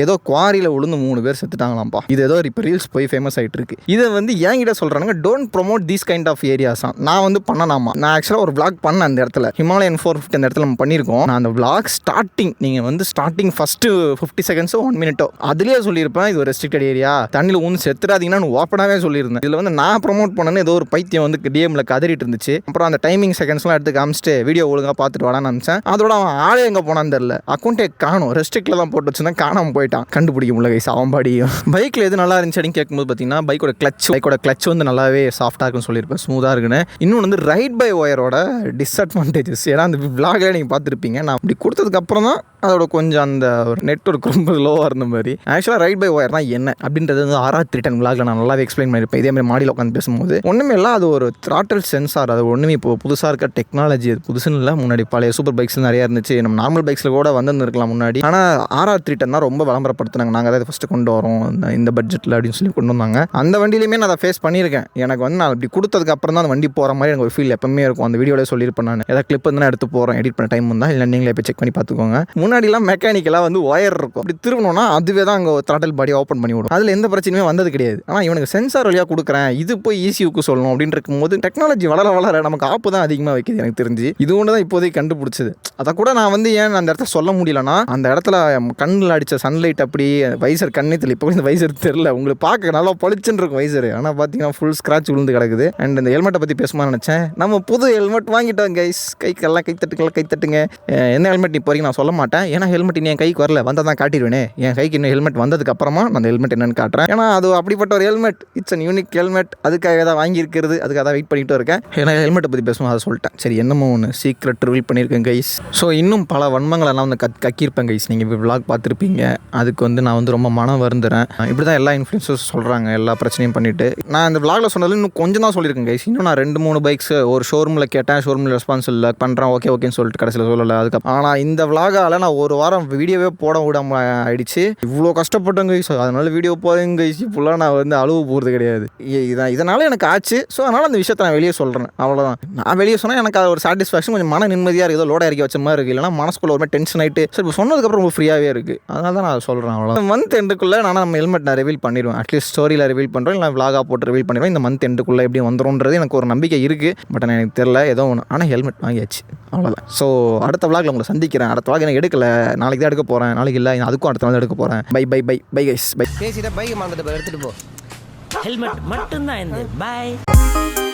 ஏதோ குவாரியில் விழுந்து 3 பேர் செத்துட்டாங்களாம்ப்பா. இது ஏதோ இப்போ ரீல்ஸ் போய் ஃபேமஸ் ஆகிட்டு இருக்கு. இதை வந்து என்கிட்ட சொல்கிறாங்க, don't promote these kind of ஏரியாஸாக. நான் வந்து பண்ணலாமா? நான் ஆக்சுவலாக ஒரு வ்ளாக் பண்ணேன் அந்த இடத்துல, ஹிமாலயன் 450 அந்த இடத்துல நம்ம பண்ணியிருக்கோம். நான் அந்த வ்ளாக் ஸ்டார்டிங் நீங்கள் வந்து ஸ்டார்டிங் ஃபஸ்ட்டு 50 seconds 1 minute அதுலேயே சொல்லியிருப்பேன், இது ஒரு ரெஸ்ட்ரிக்டட் ஏரியா, தண்ணியில் ஊந்து செத்துறாதீங்கன்னு ஓப்பனாகவே சொல்லியிருந்தேன். இதில் வந்து நான் ப்ரொமோட் பண்ணேன்னு ஏதோ ஒரு பைத்தியம் வந்து டிஎம்ல கதறிட்டு இருந்துச்சு. அப்புறம் அந்த டைமிங் செகண்ட்ஸ்லாம் எடுத்து காமிச்சிட்டு வீடியோ ஒழுங்காக பார்த்துட்டு வாடான்னு நினச்சேன். அதோட அவன் ஆளே எங்கே போனான்னு தெரில, அக்கௌண்ட்டே காணும், ரெஸ்ட்ரிக்டில் தான் போட்டு வச்சுருந்தேன், காணாமல் போயிட்டான். கண்டுபிடிக்க முடியல கைஸ் அவன் பாடியும். பைக்கில் எது நல்லா இருந்துச்சு அப்படின்னு கேட்கும்போது பார்த்தீங்கன்னா பைக்கோட கிளச் வந்து நல்லாவே சாஃப்டாக இருக்குன்னு சொல்லியிருப்பேன், ஸ்மூத்தாக இருக்குன்னு. இன்னொன்று வந்து ரைட் பை ஒயரோட டிஸ்அட்வான்டேஜஸ். ஏன்னா அந்த விளாகில் நீங்கள் பார்த்துருப்பீங்க, நான் அப்படி கொடுத்ததுக்கப்புறம் தான் அதோட கொஞ்சம் அந்த ஒரு நெட்வொர்க் ரொம்ப லோவாக இருந்த மாதிரி. ஆக்சுவலாக ரைட் பை ஒயர்னா என்ன அப்படின்றது வந்து RR310 விளாகில் நான் நல்லாவே எக்ஸ்பிளைன் பண்ணியிருப்பேன். இதே மாதிரி மாடியில் உட்காந்து பேசும்போது ஒன்றுமே இல்லை, அது ஒரு த்ராட்டில் சென்சார். அது ஒன்றுமே இப்போ புதுசாக இருக்க டெக்னாலஜி. அது புதுசுன்னு இல்லை, முன்னாடி பழைய சூப்பர் பைக்ஸ் நிறையா இருந்துச்சு, நம்ம நார்மல் பைக்ஸில் கூட வந்துருக்கலாம் முன்னாடி. ஆனால் RR310 தான் ரொம்ப விளம்பரப்படுத்தினாங்க, நாங்கள் அதை ஃபஸ்ட்டு கொண்டு வரோம் இந்த பட்ஜெட்டில் அப்படின்னு சொல்லி கொண்டு வந்தாங்க. அந்த வண்டியிலையுமே நான் அதை ஃபேஸ் பண்ணியிருக்கேன். எனக்கு வந்து நான் அப்படி கொடுத்ததுக்கு அப்புறம் தான் அந்த வண்டி போகிற மாதிரி எனக்கு ஒரு ஃபீல் எப்பவுமே இருக்கும். அந்த வீடியோவில் சொல்லியிருப்பேன் நான், ஏதாவது கிளிப் வந்து நான் எடுத்து போகிறேன், எடிட் பண்ண டைம் வந்தால், இல்லை நீங்களே போய் செக் பண்ணி பார்த்துக்கோங்க. முன்னாடிலாம் மெக்கானிக்கலாக வந்து ஒயர் இருக்கும், அப்படி திருவணும்னா அதுவே தான் அங்கே த்ராட்டில் பாடி ஓப்பன் பண்ணி விடும். அதில் எந்த பிரச்சனையுமே வந்தது கிடையாது. ஆனால் இவனுக்கு சென்சார் வழியாக கொடுக்குறேன், இது போய் ECUக்கு சொல்லணும் அப்படின்னு இருக்கும்போது டெக்னாலஜி வளர வளர நமக்கு ஆப்பு தான் அதிகமாக வைக்கிது எனக்கு தெரிஞ்சு. இது ஒன்று தான் இப்போதைக்கு கண்டுபிடிச்சது. அதை கூட நான் வந்து ஏன் அந்த இடத்துல சொல்ல முடியலன்னா, அந்த இடத்துல கண்ணில் அடித்த சன்லைட் அப்படி வைசர் கண்ணே தெரியல. இப்போ இந்த வைசர் தெரில, உங்களுக்கு பார்க்க நல்லா பளிச்சுன்னு இருக்கும் வைசர், ஆனால் பார்த்தீங்கன்னா ஃபுல் ஸ்க்ராட்ச் விழுந்து கிடக்குது. அண்ட் இந்த ஹெல்மெட்டை பற்றி பேசுமா நினச்சேன். நம்ம புது ஹெல்மெட் வாங்கிட்டோம் கைஸ், கைக்கெல்லாம் கைத்தட்டுங்க. என்ன ஹெல்மெட் இப்போ வரைக்கும் நான் சொல்ல மாட்டேன், ஏன்னா ஹெல்மெட் இன்னும் என் கைக்கு வரல, வந்தால் தான் காட்டிடுவேனே. என் கைக்கு இன்னும் ஹெல்மெட் வந்ததுக்கு அப்புறமா நான் அந்த ஹெல்மெட் என்னன்னு காட்டுறேன். ஏன்னா அது அப்படிப்பட்ட ஒரு helmet, it's an unique helmet. அதுக்காக தான் வாங்கியிருக்கிறது, அதுக்காக தான் வெயிட் பண்ணிட்டு இருக்கேன். ஏன்னா ஹெல்மெட்டை பற்றி பேசுவோம், அதை சொல்லிட்டேன். சரி, என்னமோ ஒன்று சீக்ரெட் ரிவீல் பண்ணியிருக்கேன் கைஸ். ஸோ இன்னும் பல வன்மங்களெல்லாம் வந்து கக்கியிருப்பேன் கைஸ். நீங்கள் இப்போ விளாக் பார்த்துருப்பீங்க. அதுக்கு வந்து நான் வந்து ரொம்ப மனம் வருந்துறேன். இப்படி தான் எல்லா இன்ஃப்ளூயன்சர்ஸ் சொல்கிறாங்க, எல்லா பிரச்சனையும் பண்ணிவிட்டு. நான் இந்த விளாகில் சொன்னதில் இன்னும் கொஞ்சம் தான் சொல்லியிருக்கேன் கைஸ். இன்னும் நான் 2-3 பைக்ஸ் ஒரு ஷோரூமில் கேட்டேன், ஷோரூமில் ரெஸ்பான்ஸ் இல்லை, பண்ணுறேன் ஓகேன்னு சொல்லிட்டு கடைசியில் சொல்லலை. அதுக்கப்புறம் ஆனால் இந்த விளாகால் நான் ஒரு வாரம் வீடியோவே போட விடாமல் ஆயிடுச்சு. இவ்வளோ கஷ்டப்பட்டேன் கைஸ், அதனால வீடியோ போதுங்க கைஸ். இப்போலாம் நான் வந்து அழுவு போகிறது கிடையாது. இதனால் எனக்கு ஆச்சு. ஸோ அதனால் அந்த விஷயத்தை நான் வெளியே சொல்கிறேன், அவ்வளோதான். நான் வெளியே சொன்னால் எனக்கு அது ஒரு சாட்டிஸ்ஃபேக்ஷன், கொஞ்சம் மன நிம்மதியாக இருக்குது. ஏதோ லோட இறக்கி வச்ச மாதிரி இருக்குது, இல்லைனா மனசுக்குள்ள ஒரு மாதிரி டென்ஷன் ஆகிட்டு. சரி, இப்போ சொன்னதுக்கப்புறம் ரொம்ப ஃப்ரீயாகவே இருக்குது. அதனால தான் நான் சொல்கிறேன், அவ்வளோ. மந்த் எண்டுக்குள்ளே நம்ம ஹெல்மெட் நான் ரிவீல் பண்ணிடுவேன். அட்லீஸ்ட் ஸ்டோரியில் ரிவீல் பண்ணுறேன், இல்லை விளாகாக போட்டு ரிவீல் பண்ணிடுவேன். இந்த மந்த் எண்டுக்குள்ளே எப்படி வந்துடும்ன்றது எனக்கு ஒரு நம்பிக்கை இருக்குது. பட் எனக்கு தெரில, ஏதோ ஒன்று. ஆனால் ஹெல்மெட் வாங்கியாச்சு, அவ்வளோதான். ஸோ அடுத்த விளாகில் உங்களை சந்திக்கிறேன். அடுத்த விளாக் எனக்கு எடுக்கல, நாளைக்கு தான் எடுக்க போகிறேன். நாளைக்கு இல்லை, அதுக்கும் அடுத்த நாள் எடுக்க போகிறேன். Bye guys, bye. பேசிட்ட பைக் மாந்துட்டு எடுத்துட்டு போ. ஹெல்மெட் மட்டும்தான் இந்த பை.